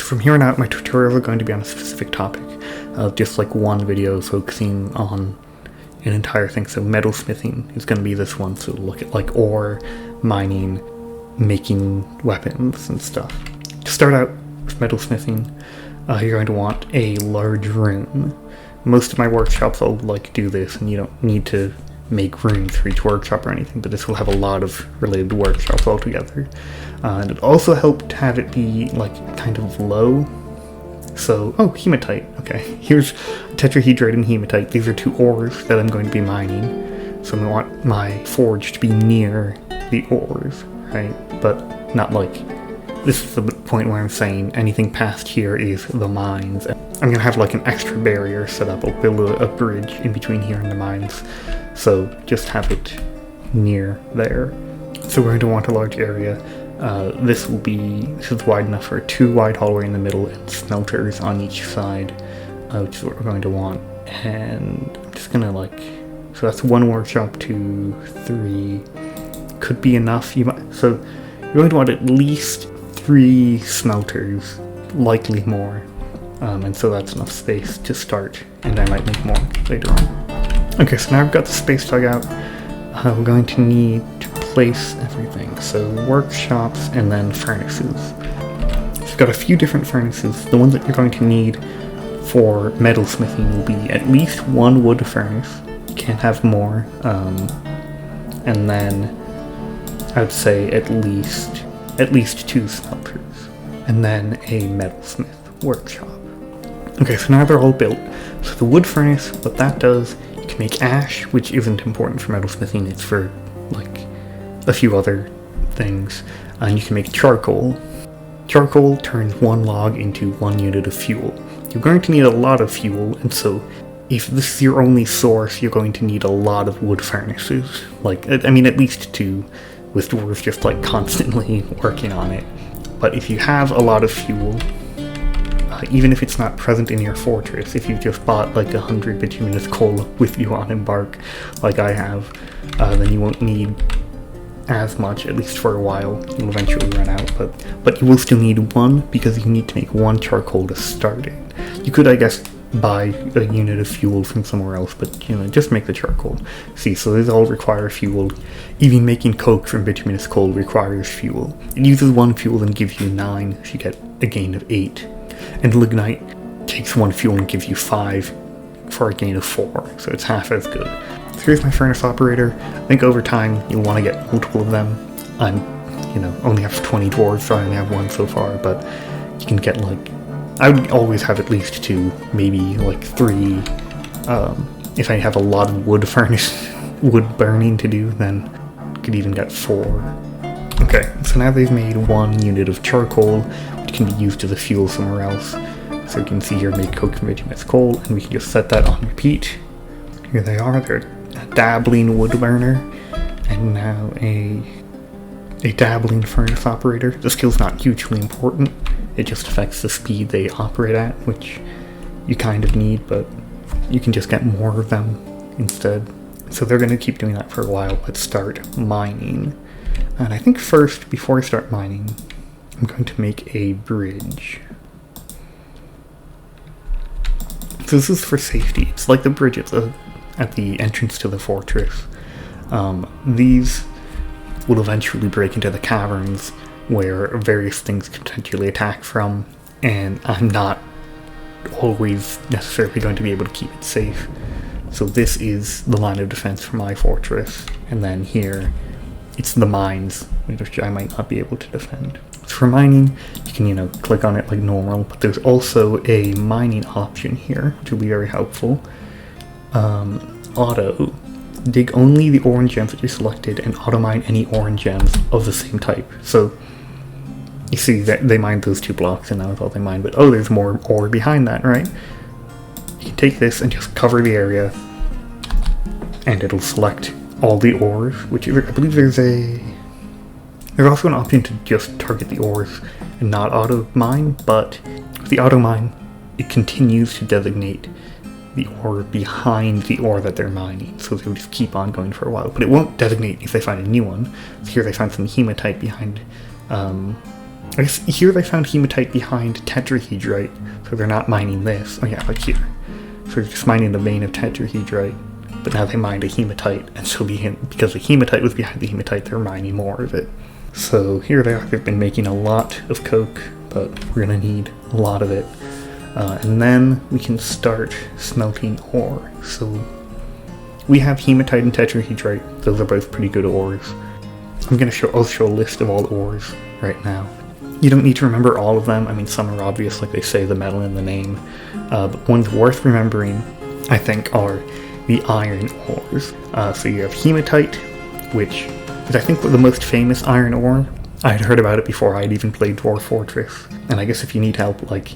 from here on out, my tutorials are going to be on a specific topic, just like one video focusing on an entire thing. So metalsmithing is going to be this one, so look at like ore, mining, making weapons and stuff. To start out with metalsmithing, you're going to want a large room. Most of my workshops will like do this, and you don't need to make rooms for each workshop or anything, but this will have a lot of related workshops altogether. And it also helped to have it be like kind of low. So, oh, hematite. Okay, here's tetrahedrite and hematite. These are two ores that I'm going to be mining. So I want my forge to be near the ores, right? But not like, this is the point where I'm saying anything past here is the mines. I'm gonna have like an extra barrier set up. I'll build a bridge in between here and the mines. So just have it near there. So we're going to want a large area. This is wide enough for a 2 wide hallway in the middle and smelters on each side, which is what we're going to want. And I'm just gonna so that's 1 workshop, 2, 3, could be enough. So you're going to want at least 3 smelters, likely more. And so that's enough space to start, and I might make more later on. Okay, so now I've got the space dug out. We're going to need to place everything. So workshops and then furnaces. So I've got a few different furnaces. The ones that you're going to need for metalsmithing will be at least 1 wood furnace. You can't have more. And then I'd say at least 2 smelters. And then a metalsmith workshop. Okay, so now they're all built. So the wood furnace, what that does, you can make ash, which isn't important for metalsmithing, it's for like a few other things. And you can make charcoal. Charcoal turns 1 log into 1 unit of fuel. You're going to need a lot of fuel, and so if this is your only source, you're going to need a lot of wood furnaces. I mean, at least 2, with dwarves just like constantly working on it. But if you have a lot of fuel, even if it's not present in your fortress, if you've just bought like 100 bituminous coal with you on embark, like I have, then you won't need as much, at least for a while. You'll eventually run out, but you will still need 1, because you need to make 1 charcoal to start it. You could, I guess, buy a unit of fuel from somewhere else, but just make the charcoal. See, so these all require fuel. Even making coke from bituminous coal requires fuel. It uses 1 fuel and gives you 9, so you get a gain of 8. And lignite takes 1 fuel and gives you 5 for a gain of 4, so it's half as good. So here's my furnace operator. I think over time you'll want to get multiple of them. I'm, only have 20 dwarves, so I only have 1 so far, but you can get I would always have at least 2, maybe 3. If I have a lot of wood burning to do, then I could even get 4. Okay, so now they've made 1 unit of charcoal, which can be used as a fuel somewhere else. So you can see here, make coke from bituminous coal, and we can just set that on repeat. Here they are, they're a dabbling wood burner, and now a dabbling furnace operator. The skill's not hugely important, it just affects the speed they operate at, which you kind of need, but you can just get more of them instead. So they're going to keep doing that for a while. Let's start mining. And I think first, before I start mining, I'm going to make a bridge. So this is for safety. It's like the bridge at the entrance to the fortress. These will eventually break into the caverns where various things could potentially attack from, and I'm not always necessarily going to be able to keep it safe. So this is the line of defense for my fortress, and then here it's the mines, which I might not be able to defend. So for mining, you can, click on it like normal, but there's also a mining option here, which will be very helpful. Auto. Dig only the ore and gems that you selected, and auto mine any ore and gems of the same type. So you see that they mined those 2 blocks, and that was all they mined, but there's more ore behind that, right? You can take this and just cover the area, and it'll select all the ores, which I believe there's also an option to just target the ores and not auto mine, but with the auto mine, it continues to designate the ore behind the ore that they're mining, so they'll just keep on going for a while, but it won't designate if they find a new one. So here they find some hematite behind I guess here they found hematite behind tetrahedrite, so they're not mining this. Oh yeah, like here. So they're just mining the vein of tetrahedrite, but now they mined a hematite, and so because the hematite was behind the hematite, they're mining more of it. So here they are, they've been making a lot of coke, but we're gonna need a lot of it. And then we can start smelting ore. So we have hematite and tetrahedrite, those are both pretty good ores. I'll show a list of all the ores right now. You don't need to remember all of them. I mean, some are obvious, like they say the metal in the name. But ones worth remembering, I think, are the iron ores. So you have hematite, which is, I think, the most famous iron ore. I had heard about it before I'd even played Dwarf Fortress. And I guess if you need help, like,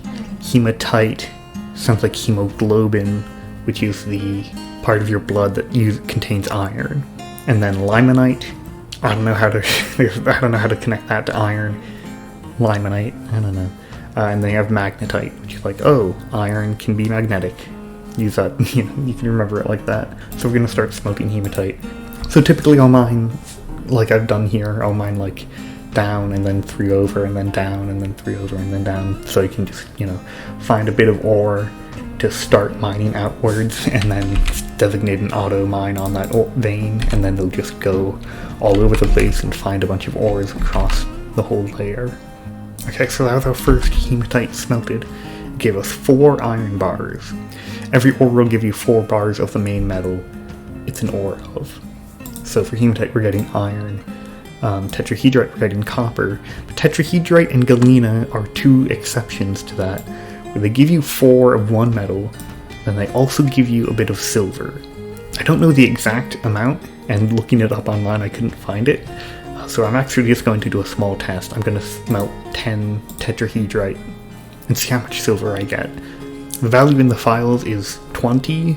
hematite sounds like hemoglobin, which is the part of your blood that contains iron. And then limonite, I don't know how to connect that to iron. Limonite, I don't know. And then you have magnetite, which is like, oh, iron can be magnetic. Use that, you can remember it like that. So we're gonna start smelting hematite. So typically I'll mine, like I've done here, I'll mine like down and then 3 over and then down and then 3 over and then down. So you can just, find a bit of ore to start mining outwards and then designate an auto mine on that vein, and then they'll just go all over the place and find a bunch of ores across the whole layer. Okay, so that was our first hematite smelted. It gave us 4 iron bars. Every ore will give you 4 bars of the main metal it's an ore of. So for hematite we're getting iron, tetrahedrite we're getting copper, but tetrahedrite and galena are 2 exceptions to that, where they give you 4 of one metal, then they also give you a bit of silver. I don't know the exact amount, and looking it up online I couldn't find it. So I'm actually just going to do a small test. I'm going to smelt 10 tetrahedrite and see how much silver I get. The value in the files is 20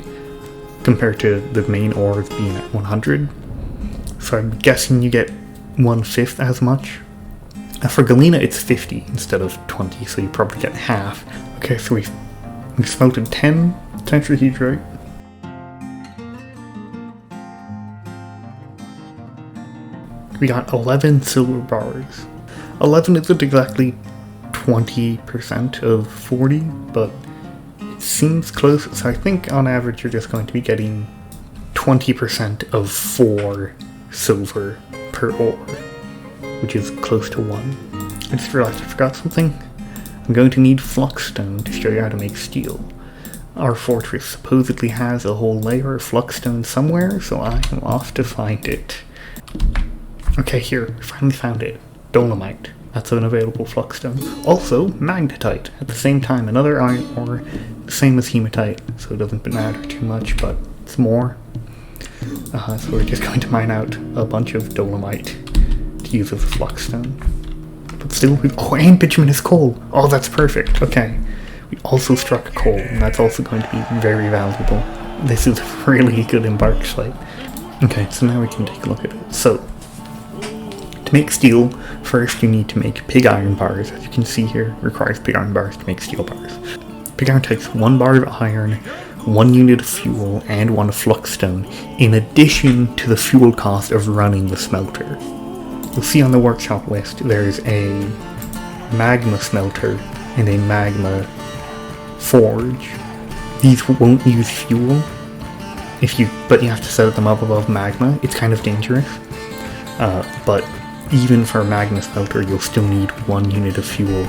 compared to the main ores being at 100. So I'm guessing you get 1/5 as much. For galena it's 50 instead of 20, so you probably get half. Okay, so we smelted 10 tetrahedrite. We got 11 silver bars. 11 isn't exactly 20% of 40, but it seems close. So I think on average you're just going to be getting 20% of 4 silver per ore, which is close to 1. I just realized I forgot something. I'm going to need fluxstone to show you how to make steel. Our fortress supposedly has a whole layer of fluxstone somewhere, so I am off to find it. Okay, here, we finally found it. Dolomite. That's an available fluxstone. Also, magnetite. At the same time, another iron ore, same as hematite, so it doesn't matter too much, but it's more. So we're just going to mine out a bunch of dolomite to use as a fluxstone. But still, and bituminous coal! Oh, that's perfect, okay. We also struck coal, and that's also going to be very valuable. This is a really good embark site. Okay, so now we can take a look at it. So, to make steel, first you need to make pig iron bars. As you can see here, it requires pig iron bars to make steel bars. Pig iron takes 1 bar of iron, 1 unit of fuel, and 1 fluxstone, in addition to the fuel cost of running the smelter. You'll see on the workshop list there's a magma smelter and a magma forge. These won't use fuel, but you have to set them up above magma. It's kind of dangerous, but even for a magma smelter, you'll still need 1 unit of fuel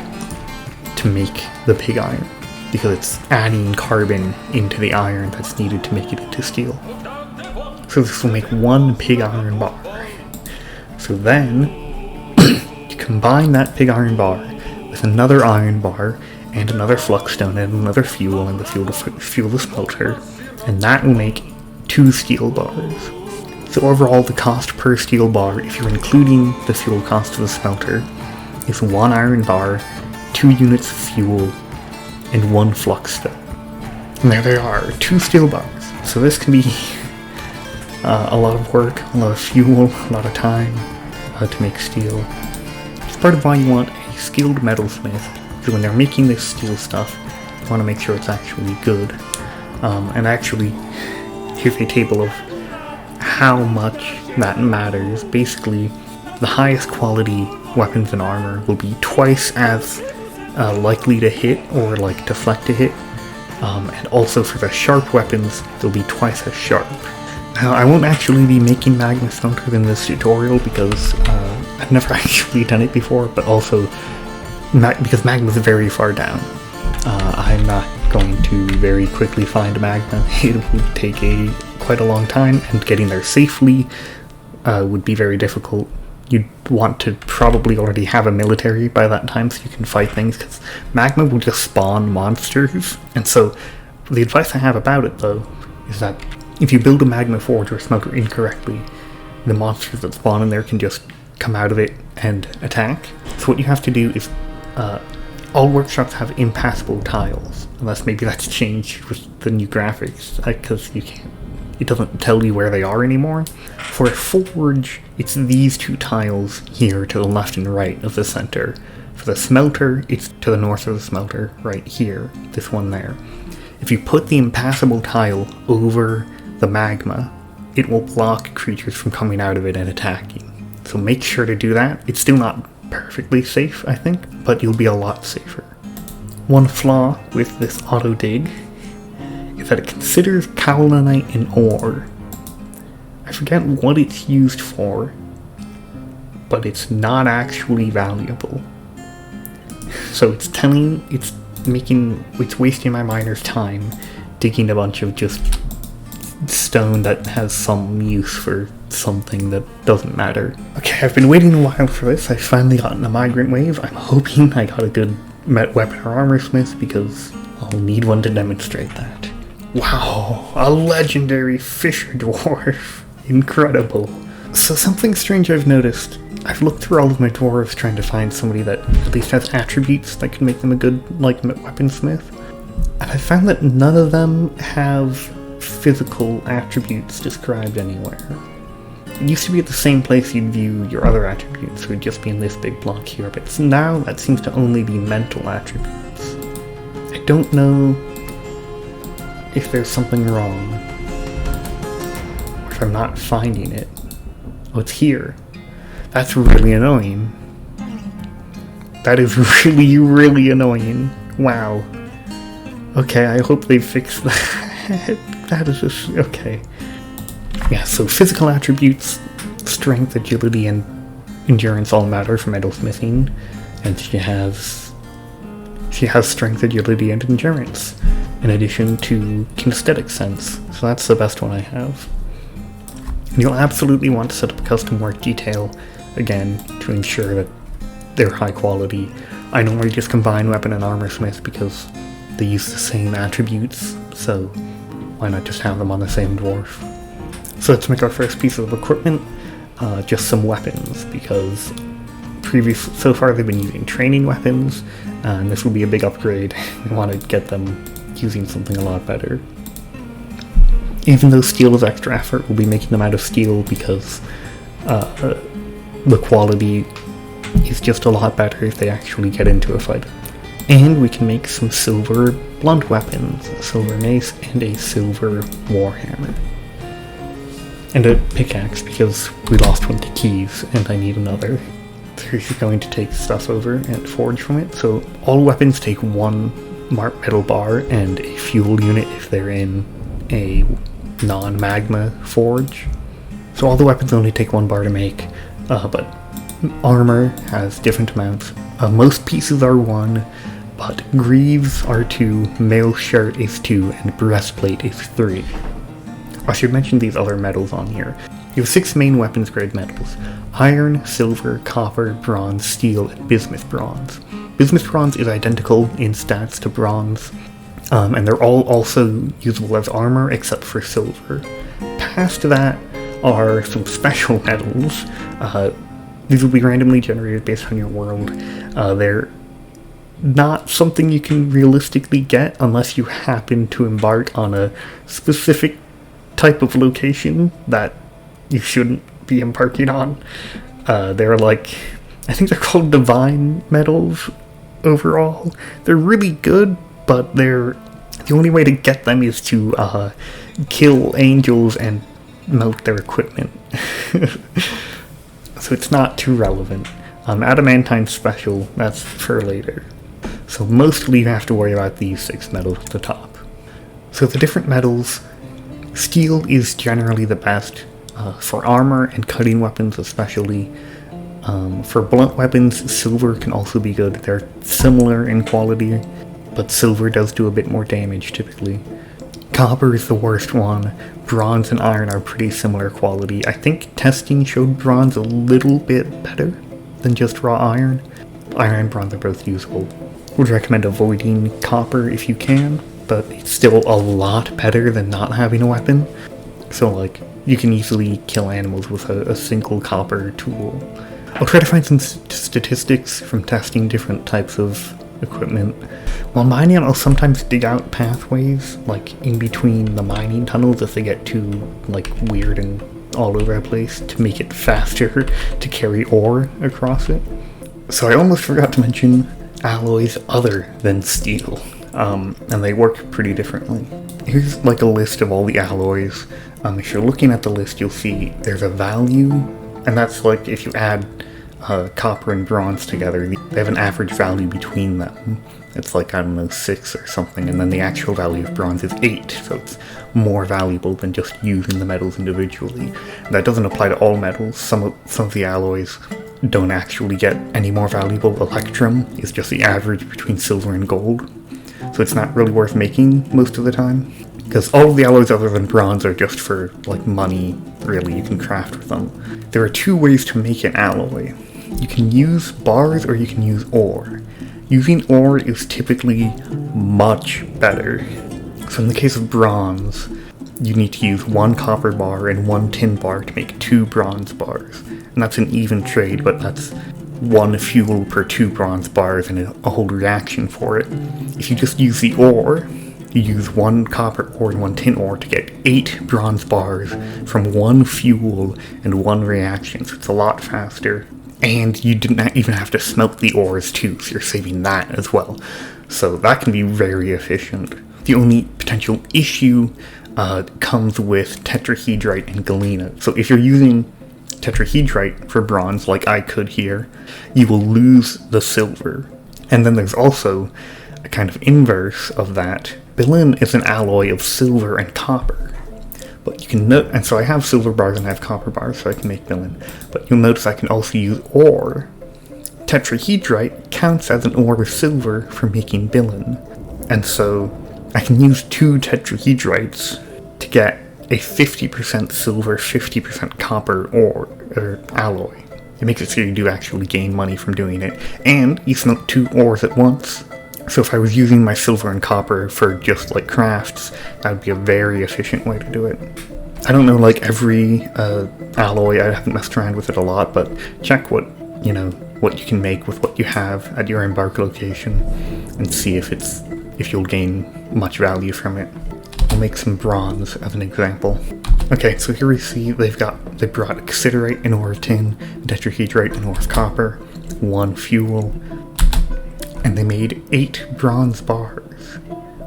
to make the pig iron, because it's adding carbon into the iron that's needed to make it into steel. So this will make 1 pig iron bar. So then, you combine that pig iron bar with another iron bar, and another fluxstone, and another fuel, and the fuel to fuel the smelter, and that will make 2 steel bars. So overall, the cost per steel bar, if you're including the fuel cost of the smelter, is 1 iron bar, 2 units of fuel, and 1 fluxstone. And there they are, 2 steel bars. So this can be a lot of work, a lot of fuel, a lot of time to make steel. It's part of why you want a skilled metalsmith, because when they're making this steel stuff, you want to make sure it's actually good. And actually, here's a table of how much that matters. Basically, the highest quality weapons and armor will be twice as likely to hit or like deflect a hit, and also for the sharp weapons they'll be twice as sharp. Now I won't actually be making Magma Smelter in this tutorial because I've never actually done it before, but also because magma's very far down. I'm not going to very quickly find magma. It would take quite a long time, and getting there safely would be very difficult. You'd want to probably already have a military by that time so you can fight things, because magma will just spawn monsters. And so the advice I have about it though is that if you build a magma forge or smelter incorrectly, the monsters that spawn in there can just come out of it and attack. So what you have to do is all workshops have impassable tiles, unless maybe that's changed with the new graphics, because it doesn't tell you where they are anymore. For a forge, it's these two tiles here to the left and right of the center. For the smelter, it's to the north of the smelter, right here, this one there. If you put the impassable tile over the magma, it will block creatures from coming out of it and attacking. So make sure to do that. It's still not perfectly safe, I think, but you'll be a lot safer. One flaw with this auto dig is that it considers kaolinite an ore. I forget what it's used for, but it's not actually valuable. So it's wasting my miner's time digging a bunch of just stone that has some use for something that doesn't matter. Okay, I've been waiting a while for this. I've finally gotten a migrant wave. I'm hoping I got a good weapon or armor smith, because I'll need one to demonstrate that. Wow, a legendary fisher dwarf. Incredible. So something strange I've noticed. I've looked through all of my dwarves trying to find somebody that at least has attributes that can make them a good, like, weaponsmith. And I found that none of them have physical attributes described anywhere. It used to be at the same place you'd view your other attributes, it would just be in this big block here, but now that seems to only be mental attributes. I don't know if there's something wrong, or if I'm not finding it. Oh, it's here. That's really annoying. That is really, really annoying. Wow. Okay, I hope they fix that. That is just... okay. Yeah, so physical attributes, strength, agility, and endurance all matter for metalsmithing, and she has strength, agility, and endurance, in addition to kinesthetic sense, so that's the best one I have. And you'll absolutely want to set up a custom work detail, again, to ensure that they're high quality. I normally just combine weapon and armor smith because they use the same attributes, so why not just have them on the same dwarf? So let's make our first piece of equipment, just some weapons, because so far they've been using training weapons, and this will be a big upgrade. We want to get them using something a lot better. Even though steel is extra effort, we'll be making them out of steel because the quality is just a lot better if they actually get into a fight. And we can make some silver blunt weapons, a silver mace and a silver warhammer. And a pickaxe, because we lost one to keys and I need another. So he's going to take stuff over and forge from it. So all weapons take one metal bar and a fuel unit if they're in a non-magma forge. So all the weapons only take 1 bar to make, but armor has different amounts. Most pieces are 1, but greaves are 2, mail shirt is 2, and breastplate is 3. I should mention these other metals on here. You have 6 main weapons grade metals: iron, silver, copper, bronze, steel, and bismuth bronze. Bismuth bronze is identical in stats to bronze, and they're all also usable as armor except for silver. Past that are some special metals. These will be randomly generated based on your world. They're not something you can realistically get unless you happen to embark on a specific type of location that you shouldn't be embarking on. They're like, I think they're called divine metals overall. They're really good, but the only way to get them is to kill angels and melt their equipment. So it's not too relevant. Adamantine special, that's for later. So mostly you have to worry about these 6 metals at the top. So the different metals, steel is generally the best for armor and cutting weapons especially. For blunt weapons, silver can also be good. They're similar in quality, but silver does do a bit more damage typically. Copper is the worst one. Bronze and iron are pretty similar quality. I think testing showed bronze a little bit better than just raw iron. Iron and bronze are both usable. Would recommend avoiding copper if you can, but it's still a lot better than not having a weapon. So like, you can easily kill animals with a single copper tool. I'll try to find some statistics from testing different types of equipment. While mining, I'll sometimes dig out pathways, like in between the mining tunnels if they get too like weird and all over the place, to make it faster to carry ore across it. So I almost forgot to mention alloys other than steel, and they work pretty differently. Here's like a list of all the alloys. If you're looking at the list, you'll see there's a value, and that's like if you add copper and bronze together, they have an average value between them. It's like, I don't know, 6 or something, and then the actual value of bronze is 8, so it's more valuable than just using the metals individually. And that doesn't apply to all metals. Some of the alloys don't actually get any more valuable. Electrum is just the average between silver and gold, so it's not really worth making most of the time, because all of the alloys other than bronze are just for like money, really. You can craft with them. There are 2 ways to make an alloy. You can use bars or you can use ore. Using ore is typically much better. So in the case of bronze, you need to use 1 copper bar and 1 tin bar to make 2 bronze bars. And that's an even trade, but that's 1 fuel per 2 bronze bars and a whole reaction for it. If you just use the ore, you use 1 copper ore and 1 tin ore to get 8 bronze bars from 1 fuel and 1 reaction, so it's a lot faster. And you didn't even have to smelt the ores too, so you're saving that as well. So that can be very efficient. The only potential issue comes with tetrahedrite and galena. So if you're using tetrahedrite for bronze, like I could here, you will lose the silver. And then there's also a kind of inverse of that. Bilin is an alloy of silver and copper. But you can note, and so I have silver bars and I have copper bars, so I can make bilin. But you'll notice I can also use ore. Tetrahedrite counts as an ore of silver for making bilin. And so I can use 2 tetrahedrites to get a 50% silver, 50% copper ore, or alloy. It makes it so you do actually gain money from doing it. And you smelt 2 ores at once. So if I was using my silver and copper for just like crafts, that would be a very efficient way to do it. I don't know like every alloy, I haven't messed around with it a lot, but check what you can make with what you have at your embark location and see if you'll gain much value from it. I'll make some bronze as an example. Okay, so here we see they brought oxidorite and ore of tin, tetrahedrite and ore of copper, 1 fuel, and they made 8 bronze bars,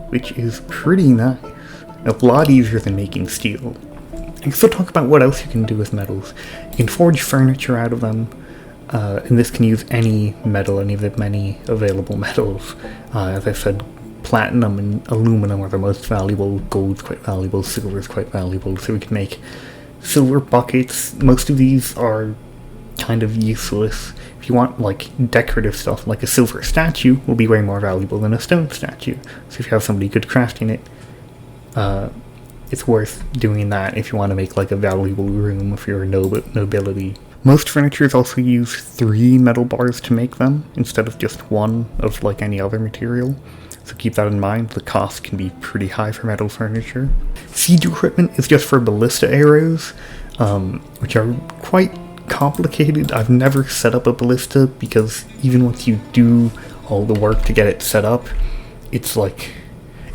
which is pretty nice. A lot easier than making steel. I can still talk about what else you can do with metals. You can forge furniture out of them, and this can use any metal, any of the many available metals. As I said, platinum and aluminum are the most valuable, gold's quite valuable, silver's quite valuable, so we can make silver buckets. Most of these are kind of useless. If you want like decorative stuff, like a silver statue will be way more valuable than a stone statue. So if you have somebody good crafting it, it's worth doing that if you want to make like a valuable room if you're a nobility. Most furnitures also use 3 metal bars to make them, instead of just 1 of like any other material. So keep that in mind, the cost can be pretty high for metal furniture. Siege equipment is just for ballista arrows, which are quite complicated. I've never set up a ballista because even once you do all the work to get it set up, it's like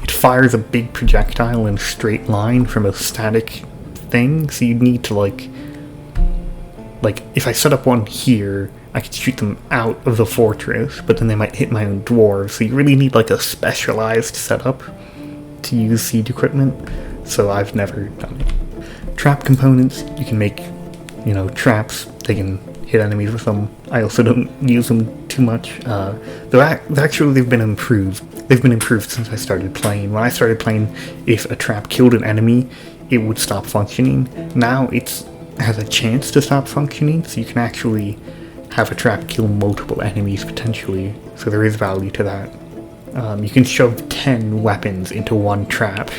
it fires a big projectile in a straight line from a static thing, so you need to like if I set up one here, I could shoot them out of the fortress, but then they might hit my own dwarves, so you really need like a specialized setup to use siege equipment, so I've never done it. Trap components, you can make traps. They can hit enemies with them. I also don't use them too much. Though actually they've been improved. They've been improved since I started playing. When I started playing, if a trap killed an enemy, it would stop functioning. Now it has a chance to stop functioning, so you can actually have a trap kill multiple enemies potentially. So there is value to that. You can shove 10 weapons into one trap,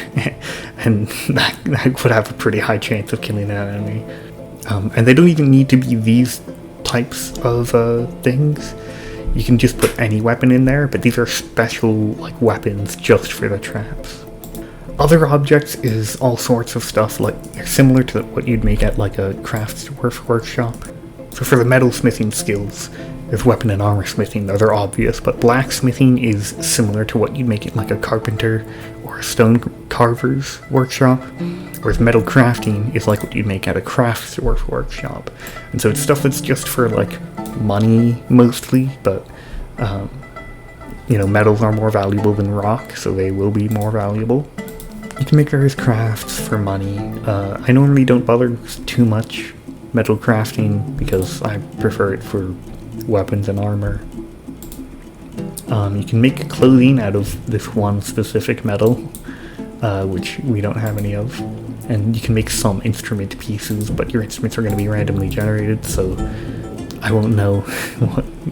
and that would have a pretty high chance of killing that enemy. And they don't even need to be these types of things. You can just put any weapon in there, but these are special like weapons just for the traps. Other objects is all sorts of stuff like similar to what you'd make at like a crafts workshop. So for the metalsmithing skills, there's weapon and armor smithing, those are obvious, but blacksmithing is similar to what you'd make it like a carpenter or a stone carver's workshop, whereas metal crafting is like what you'd make at a crafts workshop. And so it's stuff that's just for like money mostly, but metals are more valuable than rock, so they will be more valuable. You can make various crafts for money. I normally don't bother too much metal crafting because I prefer it for weapons and armor. You can make clothing out of this one specific metal, which we don't have any of, and you can make some instrument pieces, but your instruments are going to be randomly generated, so I won't know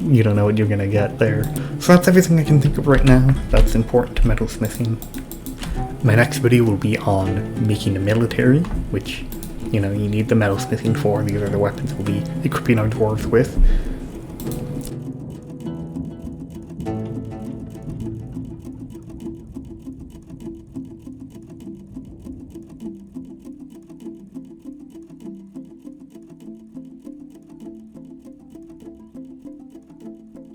you don't know what you're going to get there. So that's everything I can think of right now that's important to metalsmithing. My next video will be on making a military, which you need the metalsmithing for. These are the weapons we'll be equipping our dwarves with.